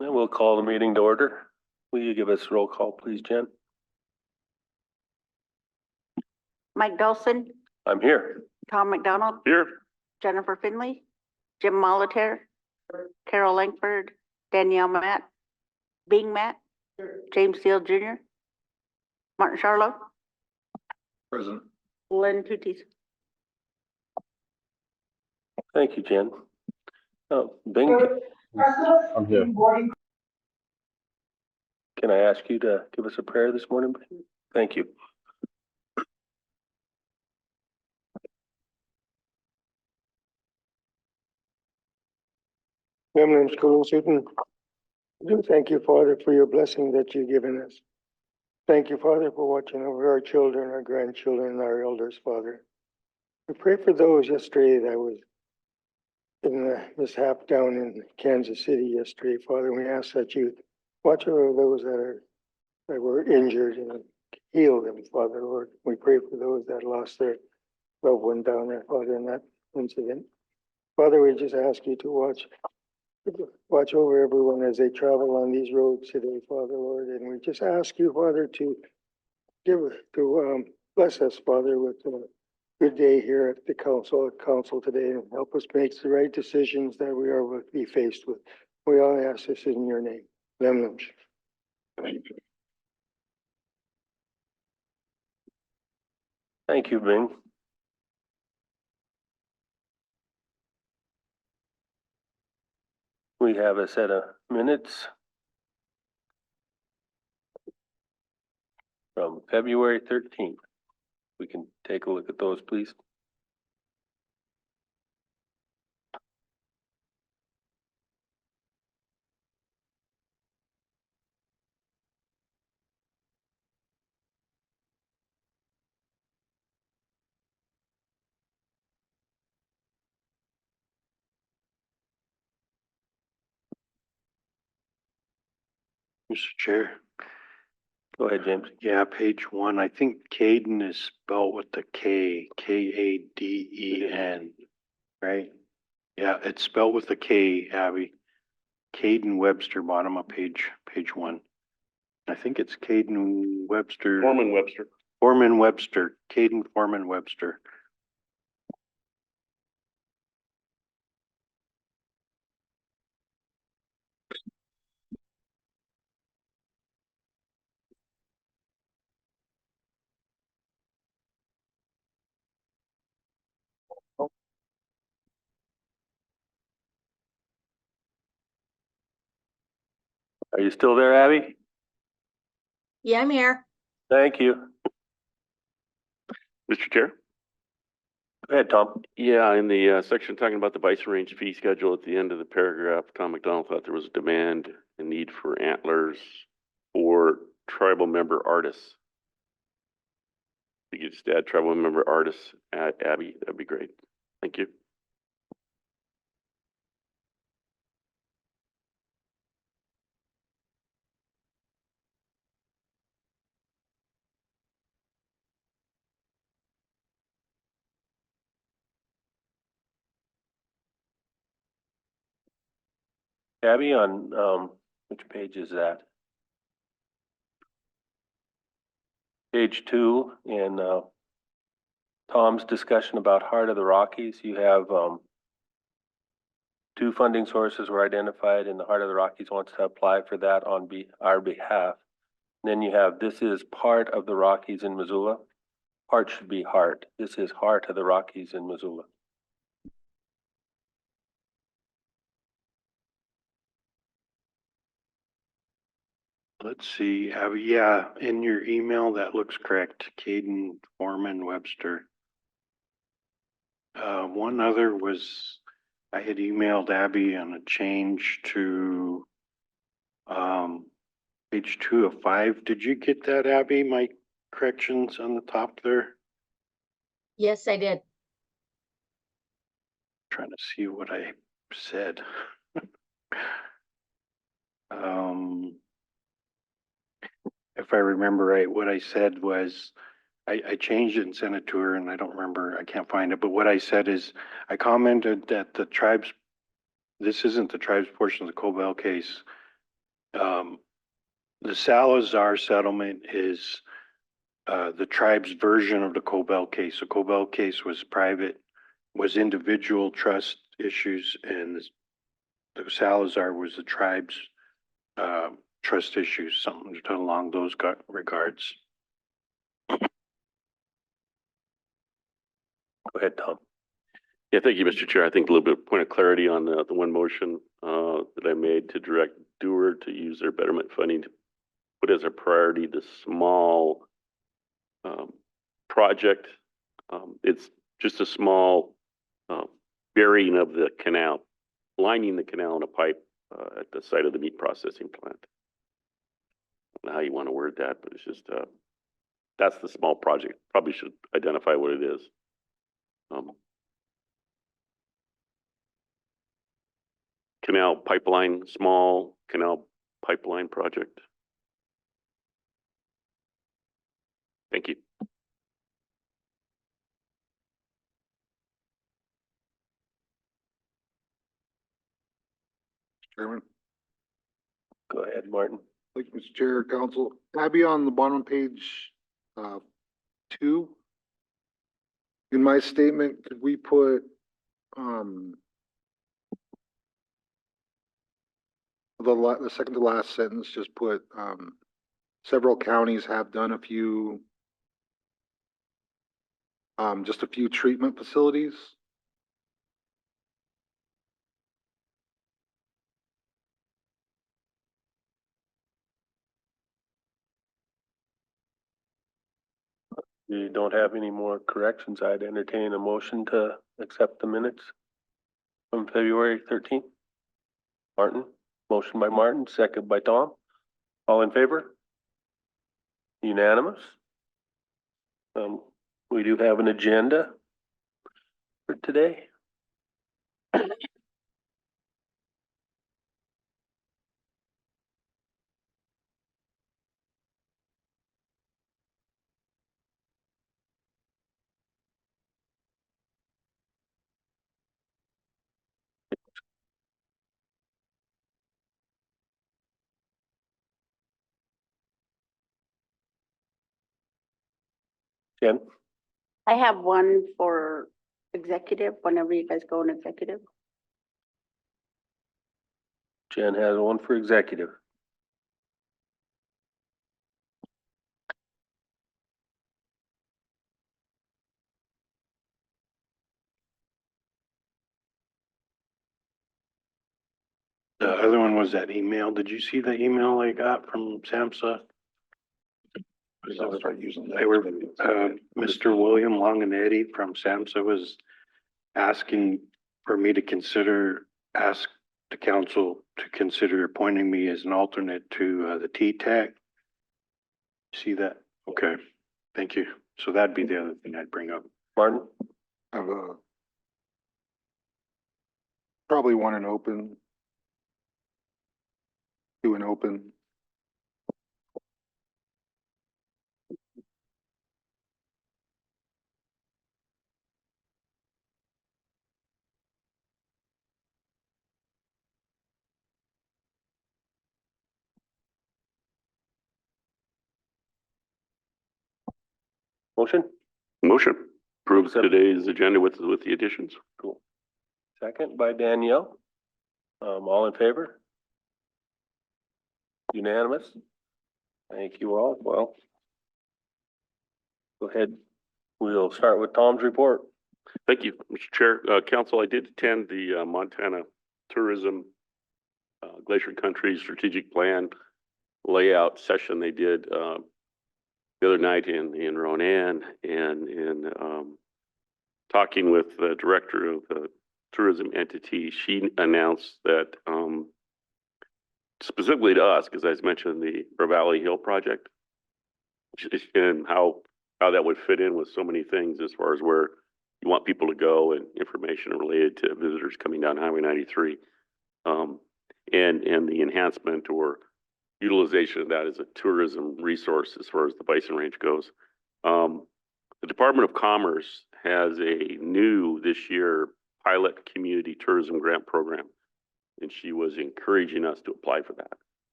Then we'll call the meeting to order. Will you give us a roll call, please, Jen? Mike Dawson, I'm here. Tom McDonald, Here. Jennifer Finley, Jim Molitaire, Carol Langford, Danielle Matt, Bing Matt, James Steele Jr., Martin Charlo, Present. Len Tooties. Thank you, Jen. Oh, Bing, I'm here. can I ask you to give us a prayer this morning? Thank you. Memnon School Suitin. Do thank you, Father, for your blessing that you've given us. Thank you, Father, for watching over our children, our grandchildren, and our elders, Father. We pray for those yesterday that was in the mishap down in Kansas City yesterday, Father. We ask that you watch over those that were injured and heal them, Father, Lord. We pray for those that lost their loved one down there, Father, in that incident. Father, we just ask you to watch over everyone as they travel on these roads today, Father, Lord. And we just ask you, Father, to bless us, Father, with a good day here at the council today, and help us make the right decisions that we are will be faced with. We all ask this in your name. Lemnums. Thank you, Bing. We have a set of minutes from February 13th. We can take a look at those, please. Mr. Chair. Go ahead, James. Yeah, page 1. I think Caden is spelled with the K, Kaden, right? Yeah, it's spelled with the K, Abby. Caden Webster, bottom of page 1. I think it's Caden Webster. Foreman Webster. Foreman Webster. Caden Foreman Webster. Are you still there, Abby? Yeah, I'm here. Thank you. Mr. Chair? Go ahead, Tom. Yeah, in the section talking about the bison range fee schedule at the end of the paragraph, Tom McDonald thought there was a demand and need for antlers for tribal member artists. If you could just add tribal member artists at Abby, that'd be great. Thank you. Abby, on which page is that? Page 2 in Tom's discussion about Heart of the Rockies. You have 2 funding sources were identified, and the Heart of the Rockies wants to apply for that on our behalf. And then you have, this is part of the Rockies in Missoula. Heart should be heart. This is Heart of the Rockies in Missoula. Let's see, Abby, yeah, in your email, that looks correct. Caden Foreman Webster. One other was, I had emailed Abby on a change to page 2 of 5. Did you get that, Abby? My corrections on the top there? Yes, I did. Trying to see what I said. If I remember right, what I said was, I changed it and sent it to her, and I don't remember, I can't find it, but what I said is, I commented that the tribes, this isn't the tribes portion of the Cobell case, The Salazar settlement is the tribe's version of the Cobell case. The Cobell case was private, was individual trust issues, and the Salazar was the tribe's trust issues, something along those regards. Go ahead, Tom. Yeah, thank you, Mr. Chair. I think a little bit of point of clarity on the one motion that I made to direct Doer to use their betterment funding to put as a priority the small project. It's just a small burying of the canal, lining the canal in a pipe at the site of the meat processing plant. I don't know how you want to word that, but it's just that's the small project. Probably should identify what it is. Canal pipeline, small canal pipeline project. Thank you. Chairman, Go ahead, Martin. like Mr. Chair, Council, Abby, on the bottom page, 2. In my statement, could we put, the second to last sentence, just put, several counties have done a few, just a few treatment facilities. You don't have any more corrections. I'd entertain a motion to accept the minutes from February 13th. Martin, motion by Martin, second by Tom. All in favor? Unanimous. We do have an agenda for today. Jen, I have one for executive, whenever you guys go in executive. Jen has one for executive. The other one was that email. Did you see the email I got from SAMHSA? I'll start using that. They were, Mr. William Longanetti from SAMHSA was asking for me to ask the council to consider appointing me as an alternate to the T-TAC. See that? Okay, thank you. So that'd be the other thing I'd bring up. Martin, Have probably one an open. 2 an open. motion? Motion. Approve Accept. today's agenda with the additions. Cool. Second by Danielle. All in favor? Unanimous? Thank you all. Well, go ahead. We'll start with Tom's report. Thank you, Mr. Chair. Council, I did attend the Montana Tourism Glacier Country Strategic Plan layout session they did the other night in Ronan, and in talking with the director of the tourism entity, she announced that specifically to us, because as mentioned, the Valley Hill project, and how that would fit in with so many things as far as where you want people to go and information related to visitors coming down Highway 93, and the enhancement or utilization of that as a tourism resource as far as the bison range goes. The Department of Commerce has a new this year pilot community tourism grant program, and she was encouraging us to apply for that.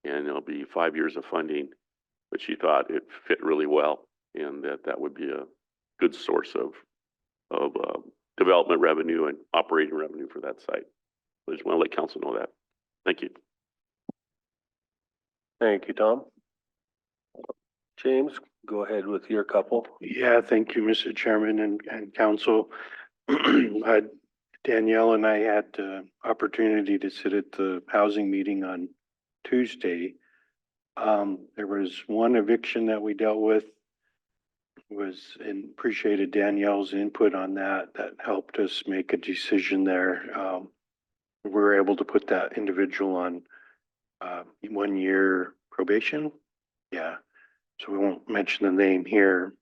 and there'll be 5 years of funding, but she thought it fit really well and that would be a good source of development revenue and operating revenue for that site. I just want to let council know that. Thank you. Thank you, Tom. James, go ahead with your couple. Yeah, thank you, Mr. Chairman and council. Danielle and I had the opportunity to sit at the housing meeting on Tuesday. There was one eviction that we dealt with, and appreciated Danielle's input on that. That helped us make a decision there. We were able to put that individual on 1 year probation. Yeah, so we won't mention the name here.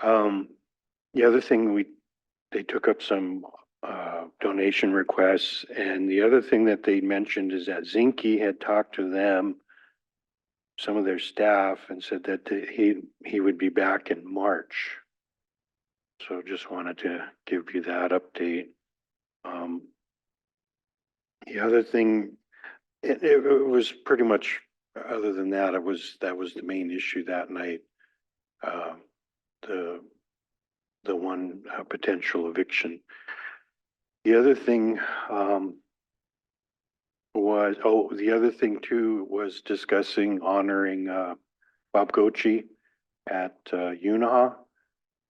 The other thing, they took up some donation requests, and the other thing that they mentioned is that Zinke had talked to them, some of their staff, and said that he would be back in March. So just wanted to give you that update. The other thing, it was pretty much, other than that, that was the main issue that night. The one potential eviction. The other thing the other thing too was discussing honoring Bob Gochi at Unaha.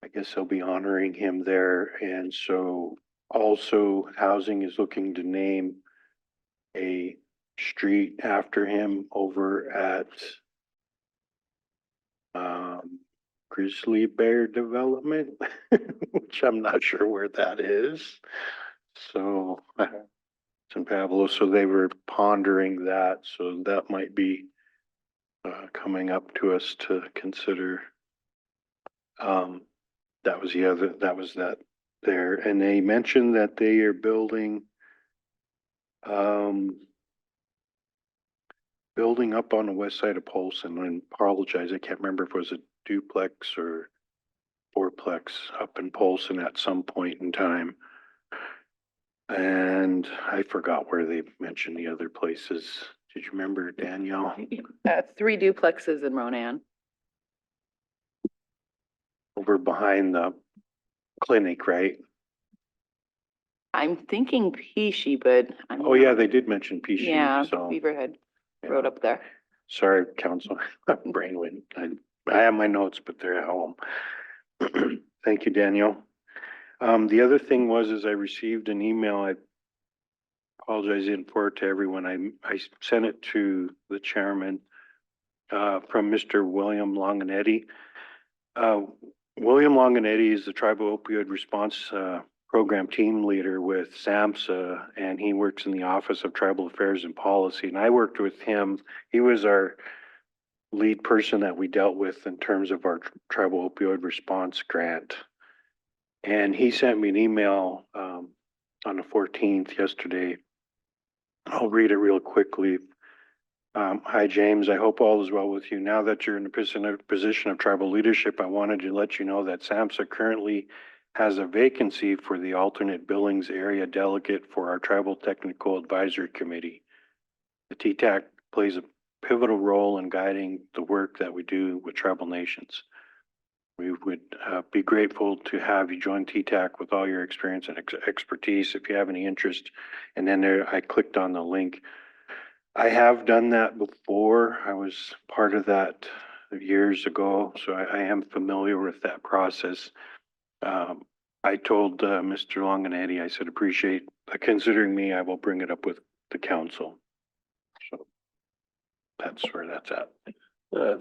I guess they'll be honoring him there. And so also housing is looking to name a street after him over at Grizzly Bear Development, which I'm not sure where that is. So it's in Pablo, so they were pondering that, so that might be coming up to us to consider. That was that there, and they mentioned that they are building up on the west side of Polson. I apologize, I can't remember if it was a duplex or fourplex up in Polson at some point in time. And I forgot where they mentioned the other places. Did you remember, Danielle? 3 duplexes in Ronan. Over behind the clinic, right? I'm thinking Peachy, but I'm Oh, yeah, not- they did mention Peachy, Yeah, so. Beaverhead yeah. Road up there. Sorry, council, brain went. I have my notes, but they're at home. Thank you, Danielle. The other thing is I received an email. I apologize in for it to everyone. I sent it to the chairman from Mr. William Longanetti. William Longanetti is the Tribal Opioid Response Program Team Leader with SAMHSA, and he works in the Office of Tribal Affairs and Policy. And I worked with him. He was our lead person that we dealt with in terms of our Tribal Opioid Response Grant. And he sent me an email on the 14th yesterday. I'll read it real quickly. Hi, James. I hope all is well with you. Now that you're in a position of tribal leadership, I wanted to let you know that SAMHSA currently has a vacancy for the alternate Billings area delegate for our Tribal Technical Advisory Committee. The TTAC plays a pivotal role in guiding the work that we do with tribal nations. We would be grateful to have you join TTAC with all your experience and expertise if you have any interest. And then there, I clicked on the link. I have done that before. I was part of that years ago, so I am familiar with that process. I told Mr. Longanetti, I said, appreciate considering me. I will bring it up with the council. So that's where that's at.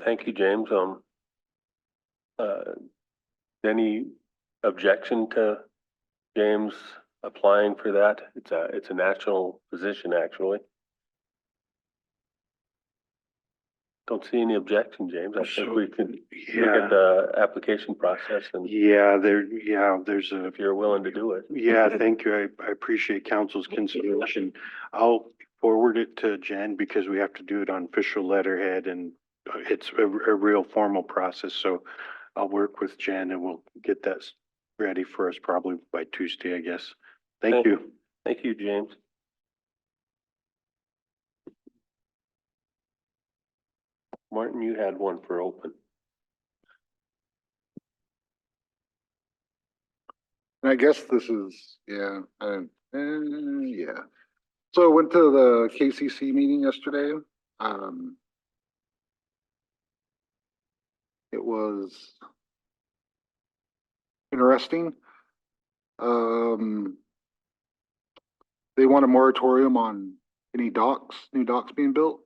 Thank you, James. Any objection to James applying for that? It's a national position, actually. Don't see any objection, James. I think we can look at the application process and There's a, if you're willing to do it. yeah, thank you. I appreciate council's consideration. I'll forward it to Jen because we have to do it on official letterhead and it's a real formal process. So I'll work with Jen and we'll get that ready for us probably by Tuesday, I guess. Thank you. Thank you, James. Martin, you had one for open. And I guess this is, yeah, yeah. So I went to the KCC meeting yesterday. It was interesting. They want a moratorium on any new docks being built.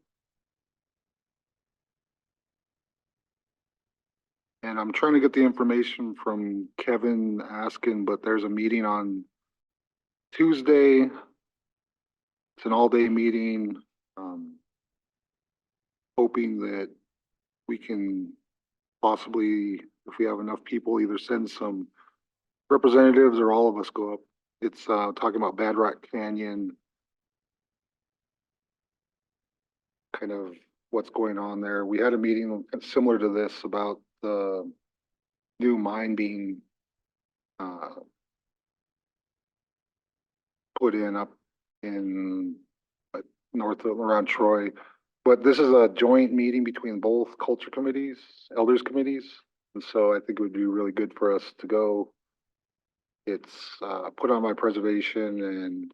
And I'm trying to get the information from Kevin Askin, but there's a meeting on Tuesday. It's an all-day meeting. Hoping that we can possibly, if we have enough people, either send some representatives or all of us go up. It's talking about Bad Rock Canyon, kind of what's going on there. We had a meeting similar to this about the new mine being put in up in north of around Troy. But this is a joint meeting between both culture committees, elders committees. And so I think it would be really good for us to go. It's put on by preservation and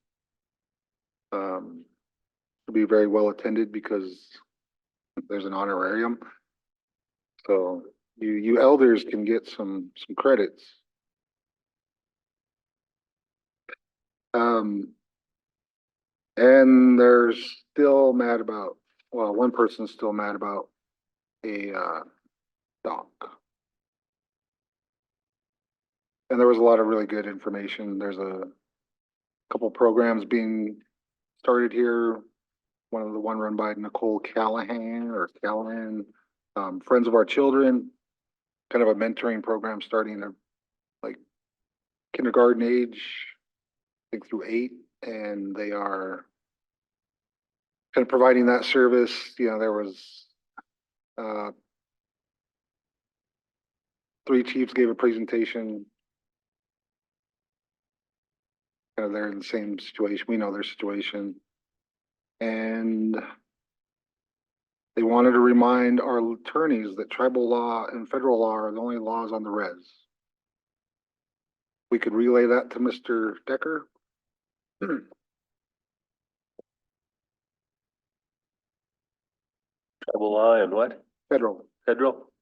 will be very well attended because there's an honorarium. So you elders can get some credits. And they're still mad about, well, one person's still mad about a dock. And there was a lot of really good information. There's a couple programs being started here. One run by Nicole Callahan, Friends of Our Children, kind of a mentoring program starting at like kindergarten age, I think through 8, and they are kind of providing that service. You know, there was 3 chiefs gave a presentation. Kind of they're in the same situation. We know their situation. And they wanted to remind our attorneys that tribal law and federal law are the only laws on the res. We could relay that to Mr. Decker. Tribal law and what? Federal. Federal?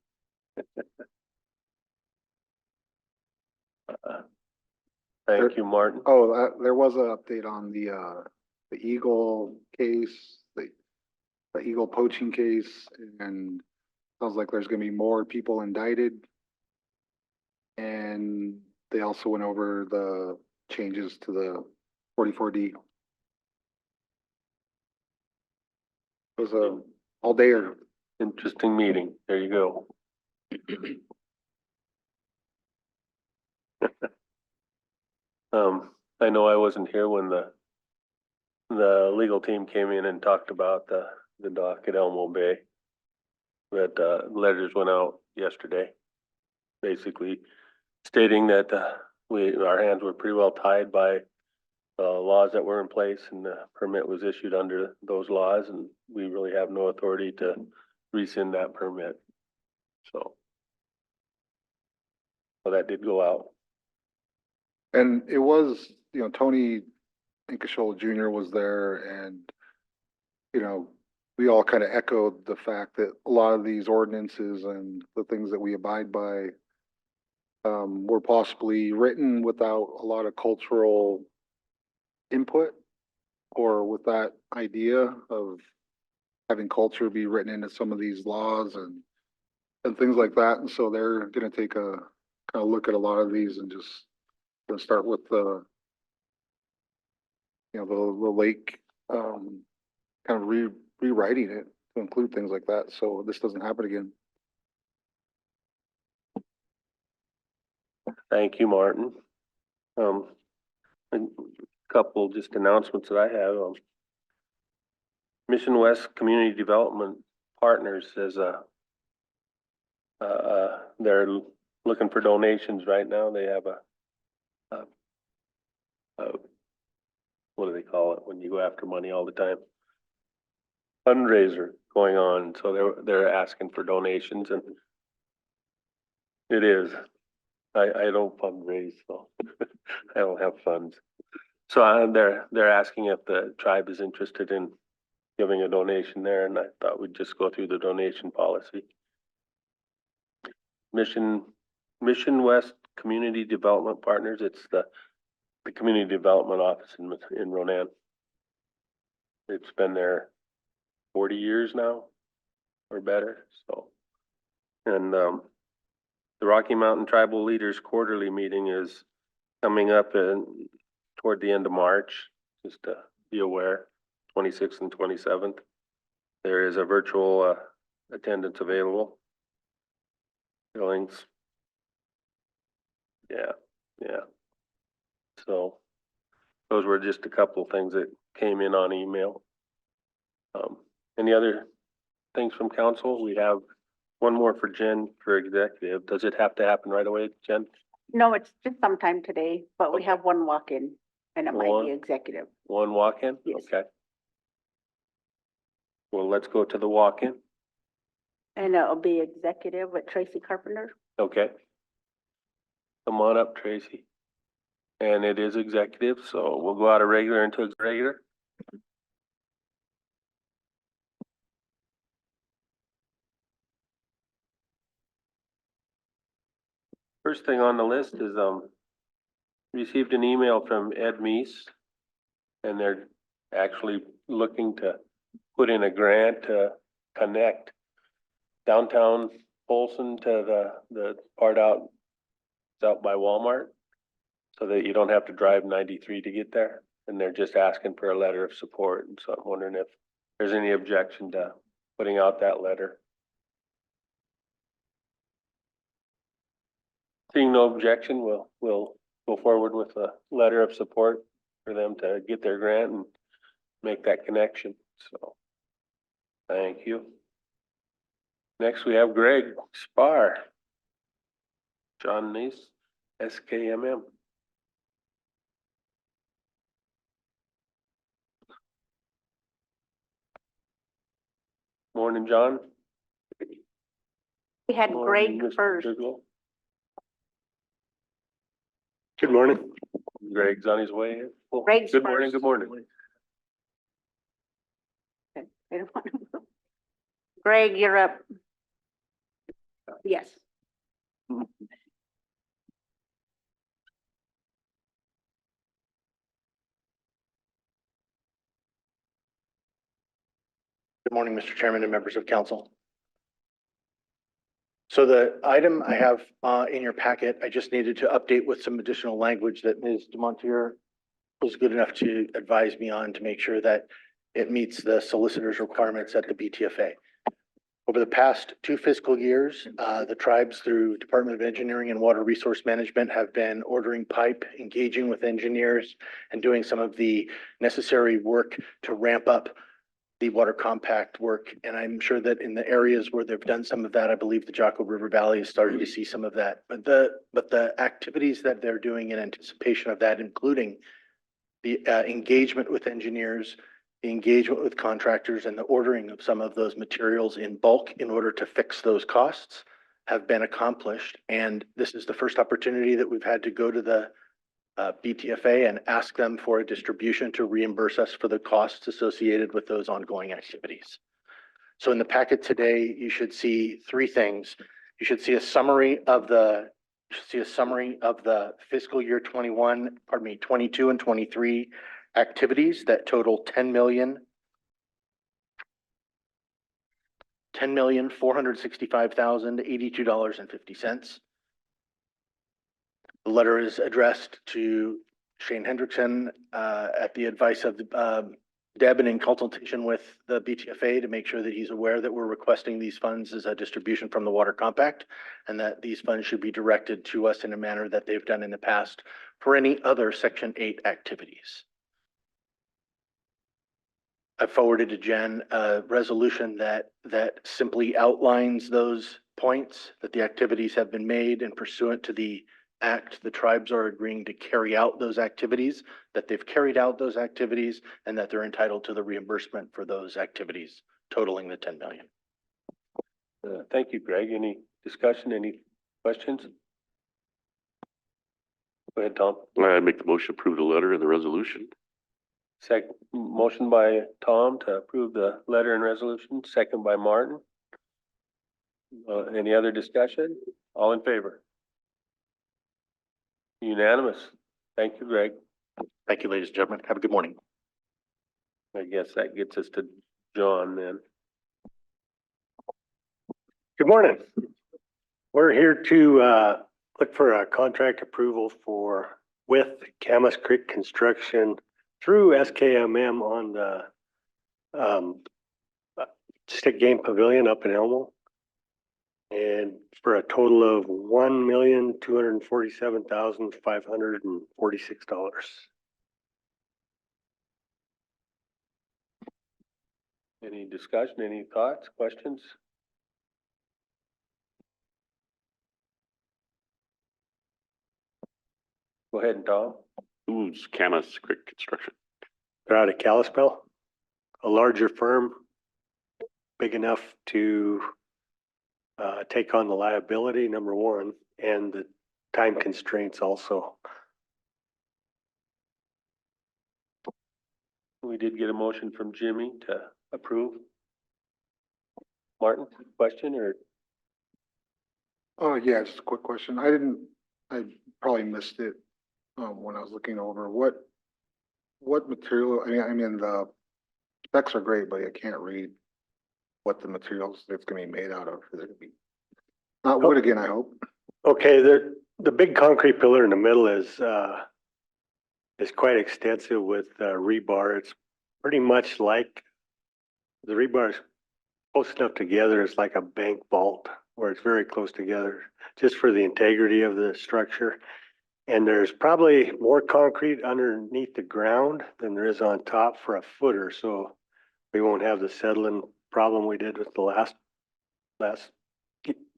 Thank you, Martin. Oh, there was an update on the Eagle case, the Eagle poaching case, and sounds like there's gonna be more people indicted. And they also went over the changes to the 44D. It was a all dayer. Interesting meeting. There you go. I know I wasn't here when the legal team came in and talked about the dock at Elmo Bay. But letters went out yesterday, basically stating that our hands were pretty well tied by laws that were in place, and the permit was issued under those laws, and we really have no authority to rescind that permit. So that did go out. And it was, you know, Tony Inkashola Jr. was there, and, you know, we all kind of echoed the fact that a lot of these ordinances and the things that we abide by were possibly written without a lot of cultural input, or with that idea of having culture be written into some of these laws and things like that. And so they're going to take a kind of look at a lot of these and just start with the, you know, the lake, kind of rewriting it to include things like that, so this doesn't happen again. Thank you, Martin. A couple just announcements that I have. Mission West Community Development Partners says they're looking for donations right now. They have what do they call it when you go after money all the time? fundraiser going on, so they're asking for donations and it is. I don't fundraise, so I don't have funds. So they're asking if the tribe is interested in giving a donation there, and I thought we'd just go through the donation policy. Mission West Community Development Partners, it's the Community Development Office in Ronan. It's been there 40 years now or better, so. And the Rocky Mountain Tribal Leaders Quarterly Meeting is coming up toward the end of March, just to be aware, 26th and 27th. There is a virtual attendance available. Billings. Yeah. So those were just a couple of things that came in on email. Any other things from council? We have one more for Jen for executive. Does it have to happen right away, Jen? No, it's just sometime today, but we Okay. have one walk-in and it might One. be executive. One walk-in? Yes. Okay. Well, let's go to the walk-in. And it'll be executive with Tracy Carpenter. Okay. Come on up, Tracy. And it is executive, so we'll go out of regular into regular. First thing on the list is, received an email from Ed Meese. And they're actually looking to put in a grant to connect downtown Folsom to the part out by Walmart. So that you don't have to drive 93 to get there. And they're just asking for a letter of support. And so I'm wondering if there's any objection to putting out that letter. Seeing no objection, we'll go forward with a letter of support for them to get their grant and make that connection. So, thank you. Next, we have Greg Spar. John Nace, SKMM. Morning, John. We had Morning, Greg Mr. first. Bigelow. Good morning. Greg's on his way. Well, Greg's good morning, first. good morning. I don't want to- Greg, you're up. Yes. Good morning, Mr. Chairman and members of council. So the item I have in your packet, I just needed to update with some additional language that Ms. Demontier was good enough to advise me on to make sure that it meets the solicitor's requirements at the BTFA. Over the past 2 fiscal years, the tribes through Department of Engineering and Water Resource Management have been ordering pipe, engaging with engineers, and doing some of the necessary work to ramp up the water compact work. And I'm sure that in the areas where they've done some of that, I believe the Jocko River Valley is starting to see some of that. But the activities that they're doing in anticipation of that, including the engagement with engineers, the engagement with contractors, and the ordering of some of those materials in bulk in order to fix those costs, have been accomplished. And this is the first opportunity that we've had to go to the BTFA and ask them for a distribution to reimburse us for the costs associated with those ongoing activities. So in the packet today, you should see 3 things. You should see a summary of the fiscal year 22 and 23 activities that total $10,465,082.50. The letter is addressed to Shane Hendrickson at the advice of Deb and in consultation with the BTFA to make sure that he's aware that we're requesting these funds as a distribution from the Water Compact and that these funds should be directed to us in a manner that they've done in the past for any other Section 8 activities. I forwarded to Jen a resolution that simply outlines those points, that the activities have been made and pursuant to the act, the tribes are agreeing to carry out those activities, that they've carried out those activities, and that they're entitled to the reimbursement for those activities totaling the 10 million. Thank you, Greg. Any discussion, any questions? Go ahead, Tom. I make the motion to approve the letter and the resolution. Motion by Tom to approve the letter and resolution, second by Martin. Any other discussion? All in favor? Unanimous. Thank you, Greg. Thank you, ladies and gentlemen. Have a good morning. I guess that gets us to John then. Good morning. We're here to look for a contract approval with Camas Creek Construction through SKMM on the Stick Game Pavilion up in Elmo. And for a total of $1,247,546. Any discussion, any thoughts, questions? Go ahead, Tom. Who's Camas Creek Construction? They're out of Kalispell, a larger firm, big enough to take on the liability, number one, and the time constraints also. We did get a motion from Jimmy to approve. Martin, question or? Oh, yeah, just a quick question. I probably missed it, when I was looking over. What material, I mean, the specs are great, but I can't read what the materials it's gonna be made out of. Is it gonna be, not wood again, I hope? Okay, the big concrete pillar in the middle is quite extensive with rebar. It's pretty much like the rebar is close enough together. It's like a bank vault where it's very close together, just for the integrity of the structure. And there's probably more concrete underneath the ground than there is on top for a footer, so we won't have the settling problem we did with the last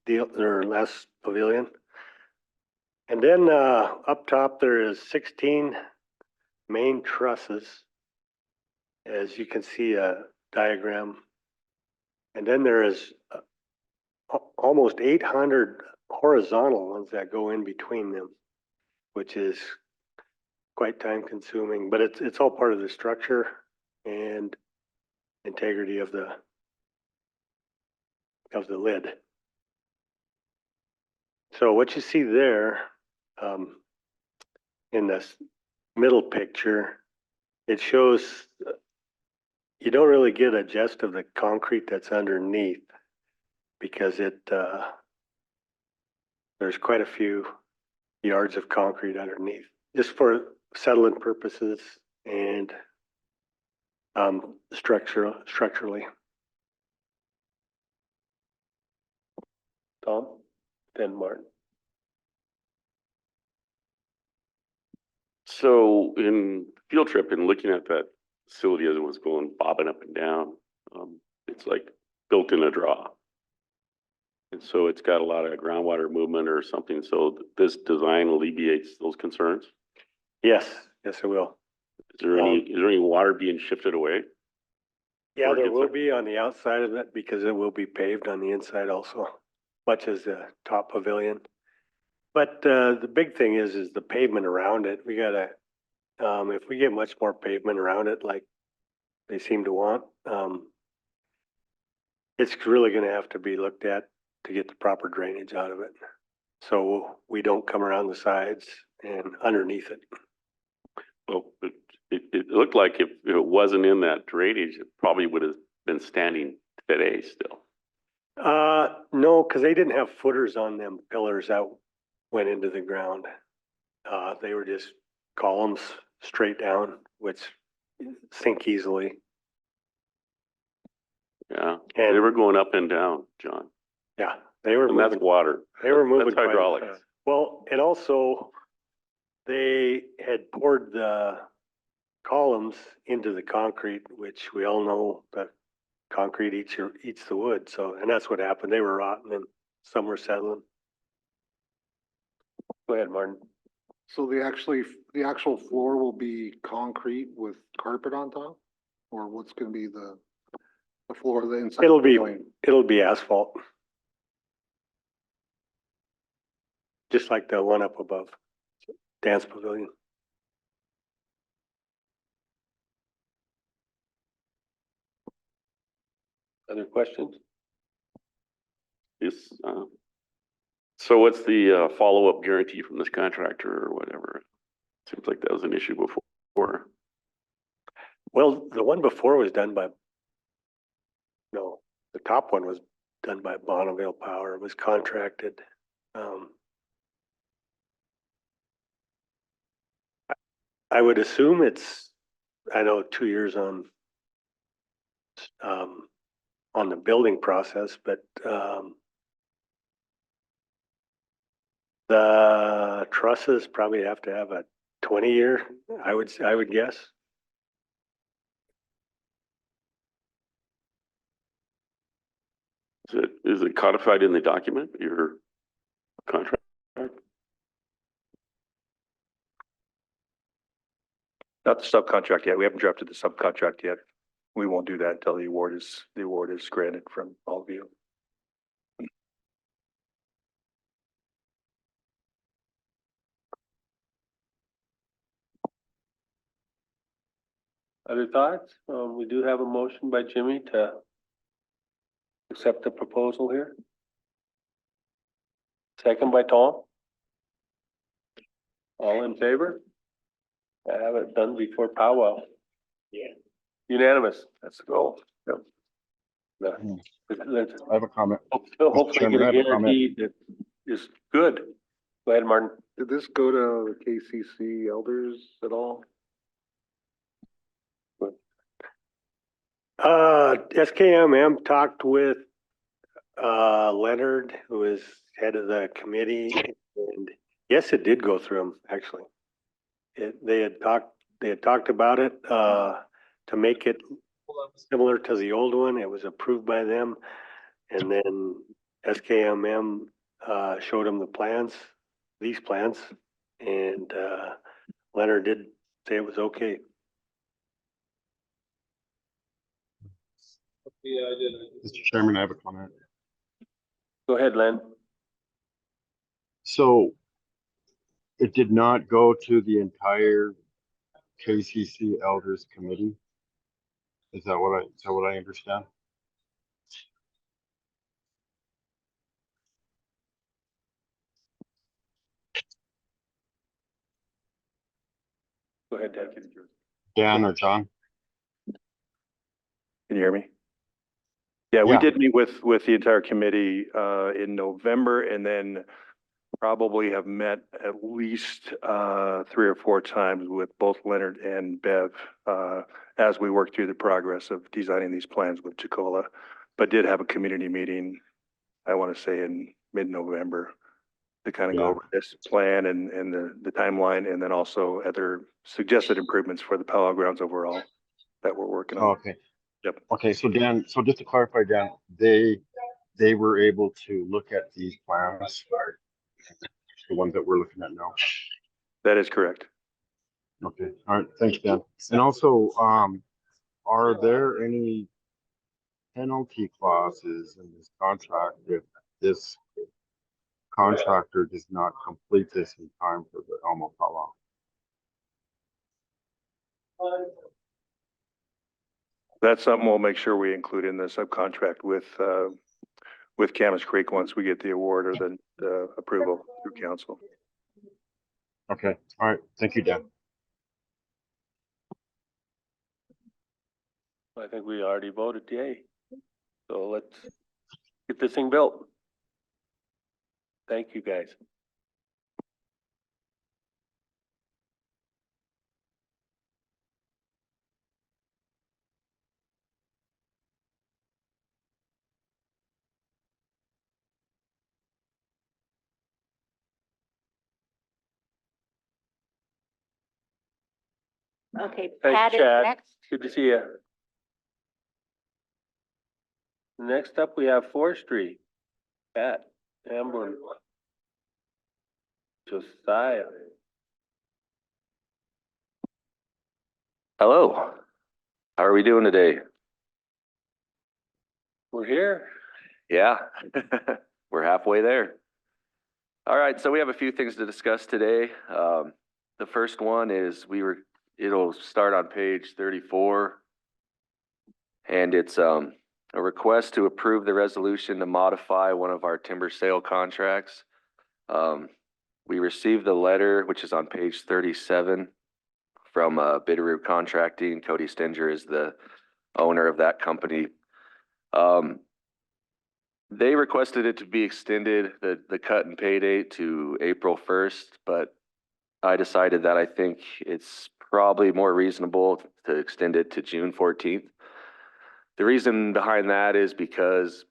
deal or last pavilion. And then up top there is 16 main trusses, as you can see a diagram. And then there is almost 800 horizontal ones that go in between them, which is quite time consuming, but it's all part of the structure and integrity of the lid. So what you see there, in this middle picture, it shows you don't really get a gist of the concrete that's underneath because there's quite a few yards of concrete underneath, just for settling purposes and structurally. Tom, then Martin. So in field trip and looking at that facility as it was going bobbing up and down, it's like built in a draw. And so it's got a lot of groundwater movement or something. So this design alleviates those concerns. Yes, it will. Is there any water being shifted away? Yeah, Or there gets will it- be on the outside of it because it will be paved on the inside also, much as the top pavilion. But the big thing is the pavement around it. We gotta, if we get much more pavement around it, like they seem to want, it's really gonna have to be looked at to get the proper drainage out of it. So we don't come around the sides and underneath it. Well, it looked like if it wasn't in that drainage, it probably would have been standing today still. No, because they didn't have footers on them pillars that went into the ground. They were just columns straight down, which sink easily. Yeah, And- they were going up and down, John. Yeah, they were And that's moving. water. They were moving. That's quite hydraulics. fast. Well, and also they had poured the columns into the concrete, which we all know that concrete eats the wood. So, and that's what happened. They were rotting and some were settling. Go ahead, Martin. So the actual floor will be concrete with carpet on top? Or what's gonna be the, The floor, the inside. It'll be asphalt. Just like the one up above, dance pavilion. Other questions? Yes, so what's the, follow-up guarantee from this contractor or whatever? Seems like that was an issue before. Well, the one before was done by, no, the top one was done by Bonneville Power. It was contracted. I would assume it's, I know 2 years on the building process, but, the trusses probably have to have a 20-year, I would guess. Is it codified in the document, your contract? Not the subcontract yet. We haven't drafted the subcontract yet. We won't do that until the award is granted from all of you. Other thoughts? We do have a motion by Jimmy to accept the proposal here. Second by Tom. All in favor? I have it done before powwow. Yeah. Unanimous. Let's go. Yep. Let's I have a comment. hopefully Chairman, get I a have a comment. guarantee that is good. Go ahead, Martin. Did this go to the KCC elders at all? SKMM talked with, Leonard, who is head of the committee, and yes, it did go through him, actually. They had talked about it, to make it similar to the old one. It was approved by them. And then SKMM, showed them the plans, these plans, and, Leonard did say it was okay. Mr. Chairman, I have a comment. Go ahead, Len. So it did not go to the entire KCC Elders Committee? Is that what I understand? Go ahead, Deb. Dan or John? Can you hear me? Yeah, we Yeah. did meet with the entire committee in November, and then probably have met at least 3 or 4 times with both Leonard and Bev as we work through the progress of designing these plans with Chicola, but did have a community meeting, I want to say in mid-November, to kind of go Yeah. over this plan and the timeline, and then also other suggested improvements for the Powwow grounds overall that we're working Oh, on. okay. Yep. Okay, so Dan, so just to clarify, Dan, they were able to look at these plans, the ones that we're looking at now. That is correct. Okay, all right, thanks, Dan. And also, are there any penalty clauses in this contract if this contractor does not complete this in time for the Elmo Powwow? That's something we'll make sure we include in the subcontract with Camas Creek once we get the award or the approval through council. Okay, all right, thank you, Dan. I think we already voted yay. So let's get this thing built. Thank you, guys. Okay, Thanks, Pat is Chad. next. Good to see you. Next up, we have forestry. Pat, Amber, Josiah. Hello, how are we doing today? We're here. Yeah, we're halfway there. All right, so we have a few things to discuss today. The first one is it'll start on page 34. And it's a request to approve the resolution to modify one of our timber sale contracts. We received the letter, which is on page 37 from Bitterroot Contracting. Cody Stenger is the owner of that company. They requested it to be extended, the cut and pay date to April 1st, but I decided that I think it's probably more reasonable to extend it to June 14th. The reason behind that is because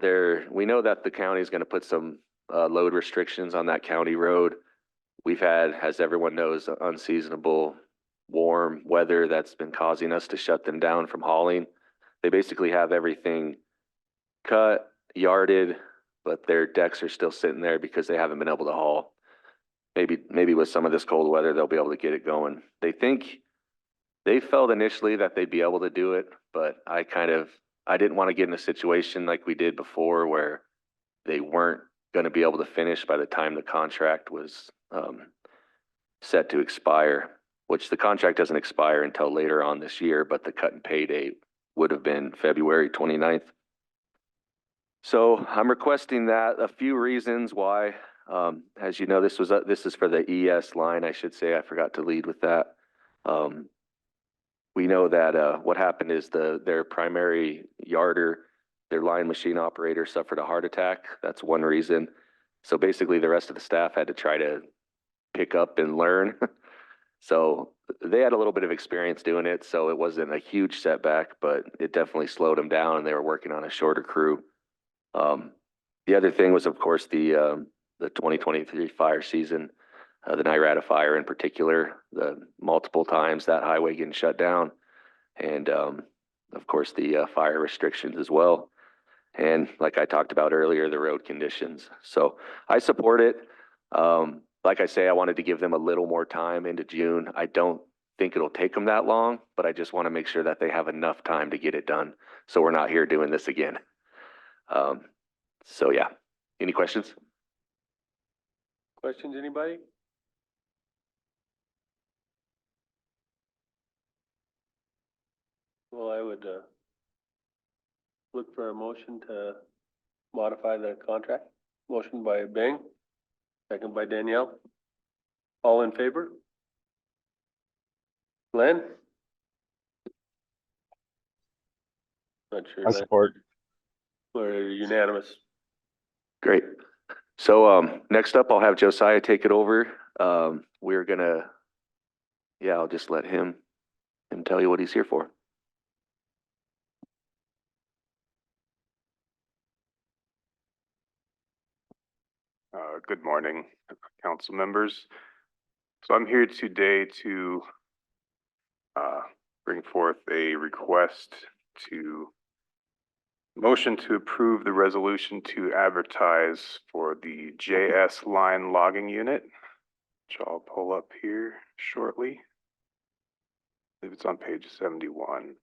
we know that the county is going to put some load restrictions on that county road. We've had, as everyone knows, unseasonable warm weather that's been causing us to shut them down from hauling. They basically have everything cut, yarded, but their decks are still sitting there because they haven't been able to haul. Maybe with some of this cold weather, they'll be able to get it going. They felt initially that they'd be able to do it, but I didn't want to get in a situation like we did before where they weren't going to be able to finish by the time the contract was set to expire, which the contract doesn't expire until later on this year, but the cut and pay date would have been February 29th. So I'm requesting that. A few reasons why. As you know, this is for the ES line, I should say. I forgot to lead with that. We know that what happened is their primary yarder, their line machine operator, suffered a heart attack. That's one reason. So basically the rest of the staff had to try to pick up and learn. So they had a little bit of experience doing it, so it wasn't a huge setback, but it definitely slowed them down, and they were working on a shorter crew. The other thing was, of course, the 2023 fire season, the Nirata fire in particular, the multiple times that highway getting shut down, and of course the fire restrictions as well. And like I talked about earlier, the road conditions. So I support it. Like I say, I wanted to give them a little more time into June. I don't think it'll take them that long, but I just want to make sure that they have enough time to get it done, so we're not here doing this again. So yeah, any questions? Questions, anybody? Well, I would look for a motion to modify the contract. Motion by Bing, second by Danielle. All in favor? Glenn? Not sure. I Glenn. support. We're unanimous. Great. So next up, I'll have Josiah take it over. We're gonna, I'll just let him tell you what he's here for. Good morning, council members. So I'm here today to bring forth a request to motion to approve the resolution to advertise for the JS line logging unit, which I'll pull up here shortly. I believe it's on page 71.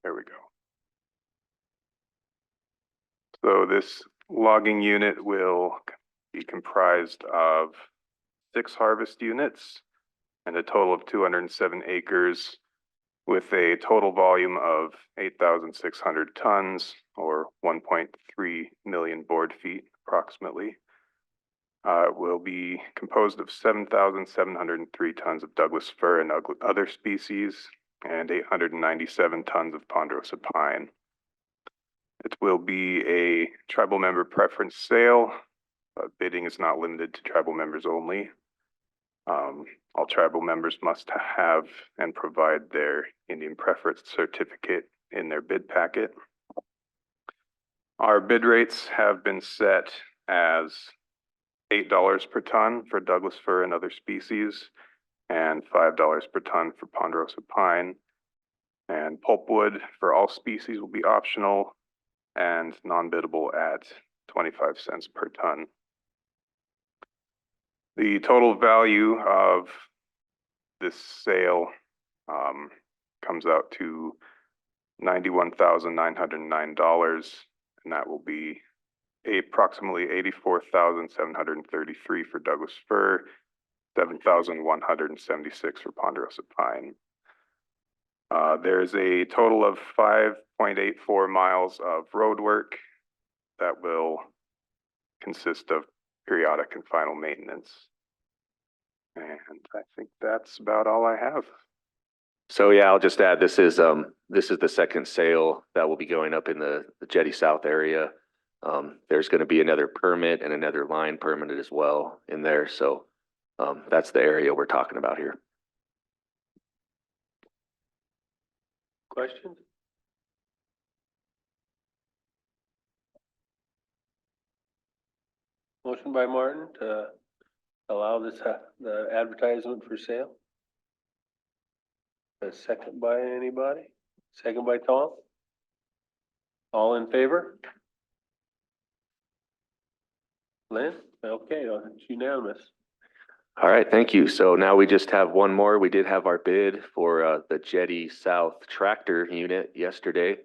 There we go. So this logging unit will be comprised of 6 harvest units and a total of 207 acres with a total volume of 8,600 tons or 1.3 million board feet approximately. It will be composed of 7,703 tons of Douglas fir and other species and 897 tons of ponderosa pine. It will be a tribal member preference sale. Bidding is not limited to tribal members only. All tribal members must have and provide their Indian preference certificate in their bid packet. Our bid rates have been set as $8 per ton for Douglas fir and other species and $5 per ton for ponderosa pine. And pulpwood for all species will be optional and non-biddable at 25 cents per ton. The total value of this sale, comes out to $91,909, and that will be approximately 84,733 for Douglas fir, 7,176 for ponderosa pine. There's a total of 5.84 miles of road work that will consist of periodic and final maintenance. And I think that's about all I have. So yeah, I'll just add, this is the second sale that will be going up in the Jetty South area. There's gonna be another permit and another line permitted as well in there, so that's the area we're talking about here. Questions? Motion by Martin to allow this, the advertisement for sale. A second by anybody? Second by Tom? All in favor? Lynn? Okay, it's unanimous. All right, thank you. So now we just have one more. We did have our bid for the Jetty South tractor unit yesterday.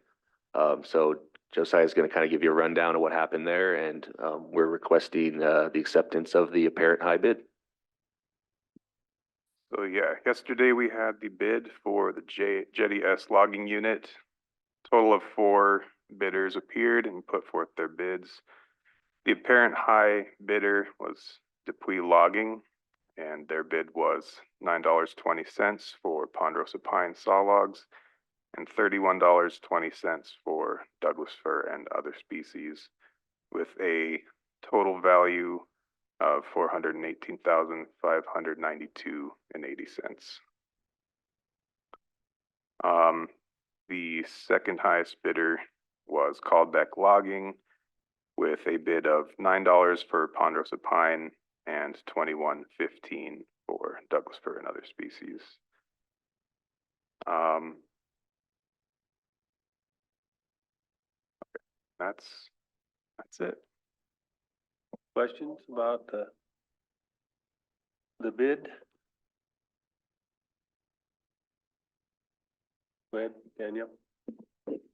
So Josiah is going to kind of give you a rundown of what happened there, and we're requesting the acceptance of the apparent high bid. So yeah, yesterday we had the bid for the Jetty S logging unit. Total of 4 bidders appeared and put forth their bids. The apparent high bidder was Dupuy Logging, and their bid was $9.20 for ponderosa pine saw logs and $31.20 for Douglas fir and other species, with a total value of $418,592.80. The second highest bidder was Caldbeck Logging, with a bid of $9 for ponderosa pine and $21.15 for Douglas fir and other species. That's it. Questions about the bid? Go ahead, Danielle.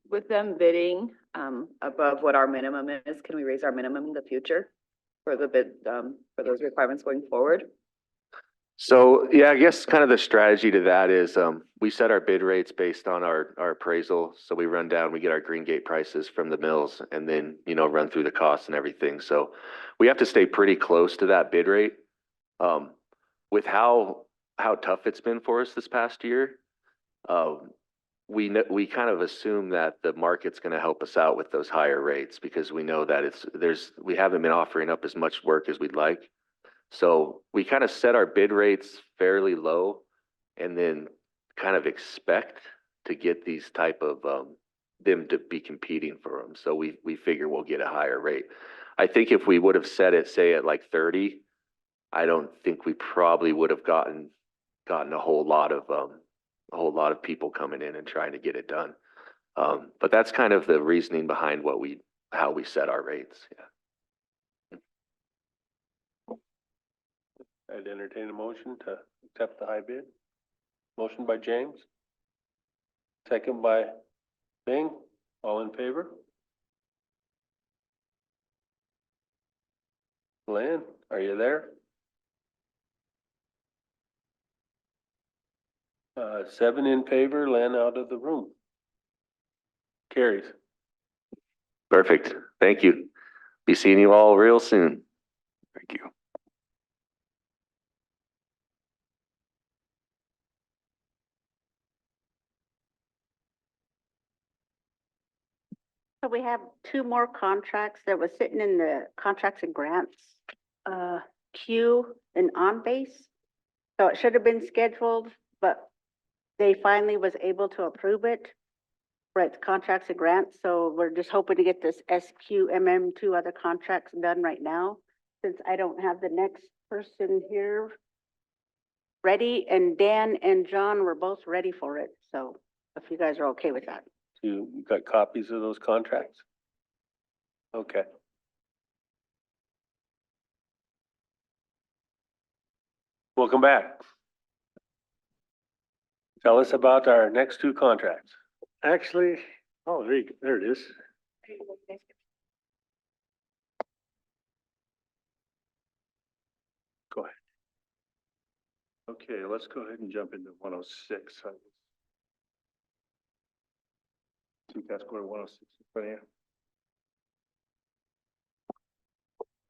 With them bidding above what our minimum is, can we raise our minimum in the future for the bid, for those requirements going forward? So yeah, I guess kind of the strategy to that is we set our bid rates based on our appraisal. So we run down, we get our green gate prices from the mills, and then, you know, run through the costs and everything. So we have to stay pretty close to that bid rate. With how tough it's been for us this past year, we kind of assume that the market's going to help us out with those higher rates, because we know that we haven't been offering up as much work as we'd like. So we kind of set our bid rates fairly low, and then kind of expect to get these type of them to be competing for them. So we figure we'll get a higher rate. I think if we would have set it, say, at like 30, I don't think we probably would have gotten a whole lot of people coming in and trying to get it done. But that's kind of the reasoning behind how we set our rates. Yeah. I'd entertain a motion to accept the high bid. Motion by James. Second by Bing. All in favor? Lynn, are you there? 7 in favor, Lynn out of the room. Carries. Perfect. Thank you. Be seeing you all real soon. Thank you. So we have 2 more contracts that was sitting in the contracts and grants, queue and on base. So it should have been scheduled, but they finally was able to approve it. Right, the contracts and grants, so we're just hoping to get this SQMM 2 other contracts done right now, since I don't have the next person here ready, and Dan and John were both ready for it, so if you guys are okay with that. You got copies of those contracts? Okay. Welcome back. Tell us about our next two contracts. Actually, oh, there it is. Go ahead. Okay, let's go ahead and jump into 106. See task order 106 in front of you.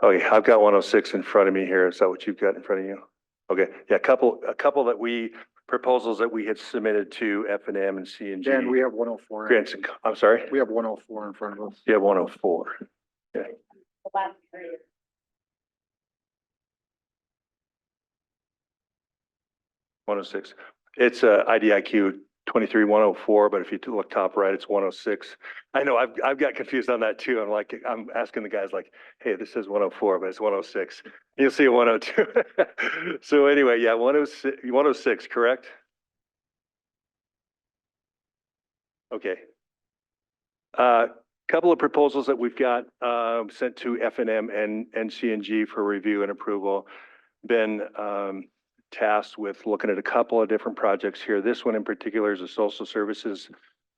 Oh, yeah, I've got 106 in front of me here. Is that what you've got in front of you? Okay, yeah, a couple proposals that we had submitted to F&M and C and G. Dan, we have 104. Grants, I'm sorry? We have 104 in front of us. You have 104. Okay. 106. It's IDIQ 23104, but if you look top right, it's 106. I know I've got confused on that too. I'm asking the guys like, hey, this says 104, but it's 106. You'll see a 102. So anyway, yeah, 106, correct? Okay. Couple of proposals that we've got sent to F&M and CNG for review and approval. Been tasked with looking at a couple of different projects here. This one in particular is a social services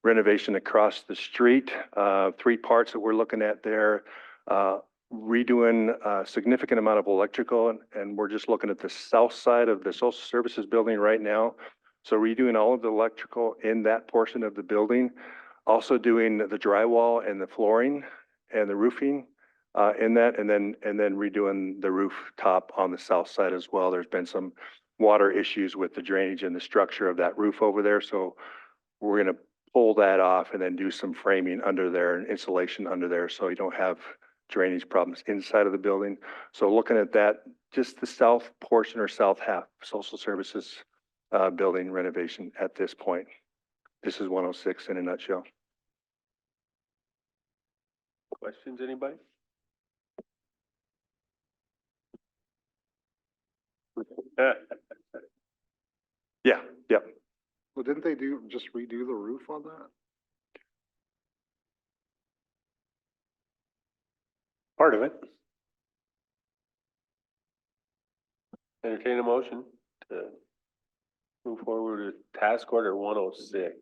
renovation across the street. 3 parts that we're looking at there. Redoing a significant amount of electrical, and we're just looking at the south side of the social services building right now. So redoing all of the electrical in that portion of the building. Also doing the drywall and the flooring and the roofing in that, and then redoing the rooftop on the south side as well. There's been some water issues with the drainage and the structure of that roof over there. So we're going to pull that off and then do some framing under there and insulation under there so you don't have drainage problems inside of the building. So looking at that, just the south portion or south half social services building renovation at this point. This is 106 in a nutshell. Questions, anybody? Yeah, yep. Well, didn't they just redo the roof on that? Part of it. Entertain a motion to move forward with task order 106.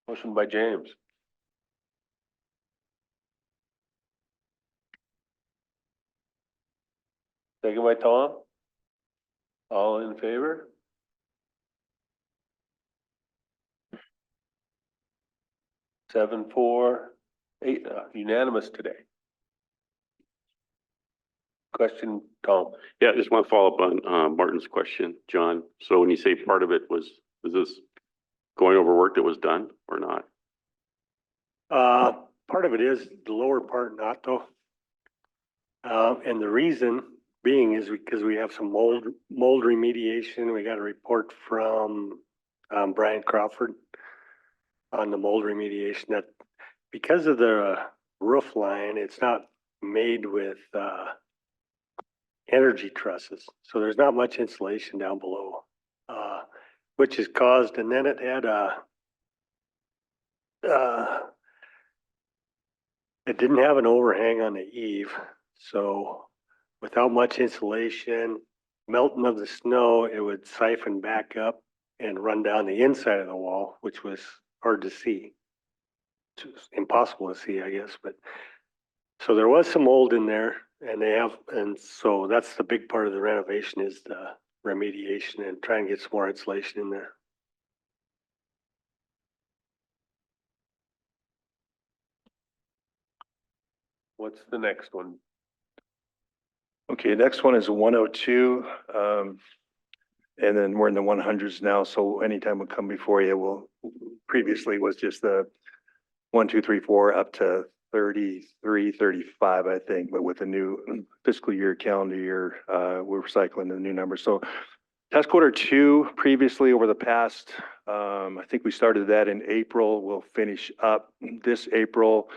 Motion by James. Second by Tom. All in favor? Seven, 4, 8, unanimous today. Question, Tom? Yeah, I just want to follow up on Martin's question, John. So when you say part of it was this going over work that was done or not? Part of it is, the lower part not though. And the reason being is because we have some mold remediation. We got a report from Brian Crawford on the mold remediation that because of the roof line, it's not made with energy trusses. So there's not much insulation down below, which is caused, and then it had it didn't have an overhang on the eave. So without much insulation, melting of the snow, it would siphon back up and run down the inside of the wall, which was hard to see. It's impossible to see, I guess, but so there was some mold in there and so that's the big part of the renovation is the remediation and try and get some more insulation in there. What's the next one? Okay, next one is 102. And then we're in the 100s now. So anytime we come before you, previously was just the 1, 2, 3, 4 up to 33, 35, I think. But with the new fiscal year, calendar year, we're recycling the new numbers. So task order 2 previously over the past, I think we started that in April. We'll finish up this April.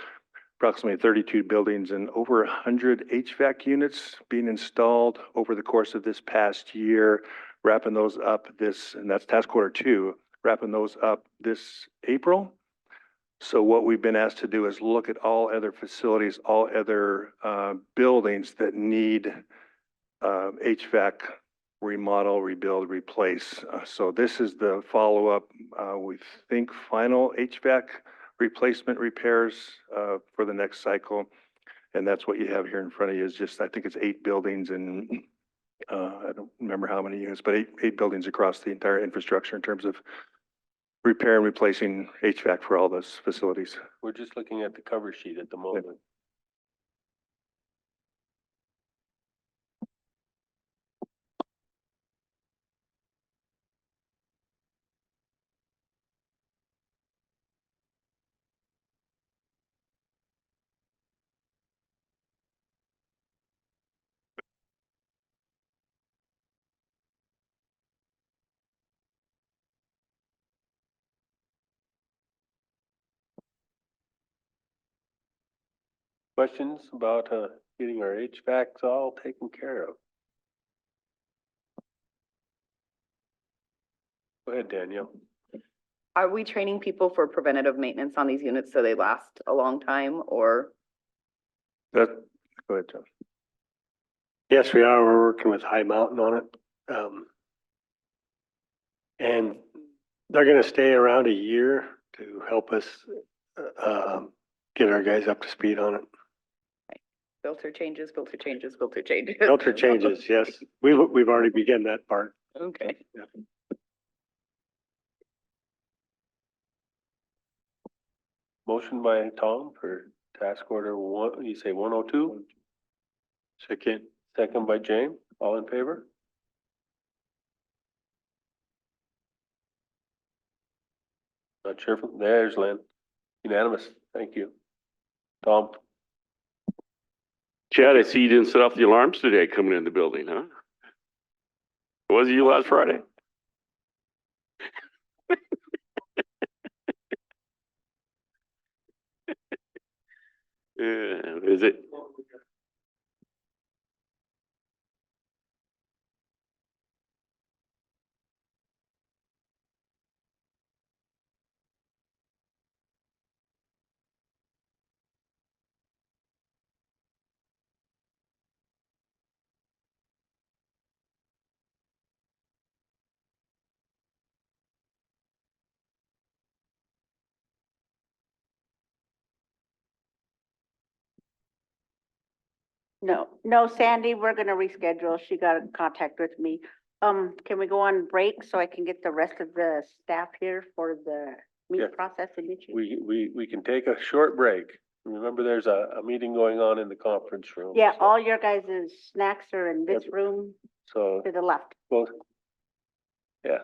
Approximately 32 buildings and over 100 HVAC units being installed over the course of this past year, wrapping those up and that's task order 2, wrapping those up this April. So what we've been asked to do is look at all other facilities, all other buildings that need HVAC remodel, rebuild, replace. So this is the follow-up, we think final HVAC replacement repairs for the next cycle. And that's what you have here in front of you is just, I think it's 8 buildings and I don't remember how many units, but eight buildings across the entire infrastructure in terms of repair and replacing HVAC for all those facilities. We're just looking at the cover sheet at the moment. Questions about, getting our HVACs all taken care of? Go ahead, Danielle. Are we training people for preventative maintenance on these units so they last a long time, or? Go ahead, John. Yes, we are. We're working with High Mountain on it. And they're gonna stay around a year to help us, get our guys up to speed on it. Filter changes, filter changes, filter changes. Filter changes, yes. We've already begun that part. Okay. Yeah. Motion by Tom for task order one, you say 102? Second. Second by James, all in favor? Not sure, there's Lynn. Unanimous, thank you. Tom, Chad, I see you didn't set off the alarms today coming in the building, huh? Was it you last Friday? Yeah, is it? No, Sandy, we're gonna reschedule. She got in contact with me. Can we go on break so I can get the rest of the staff here for the Yeah. meat processing issue? we can take a short break. Remember, there's a meeting going on in the conference room. Yeah, so- all your guys' snacks are in this Yep. room So, to the left. both, yeah,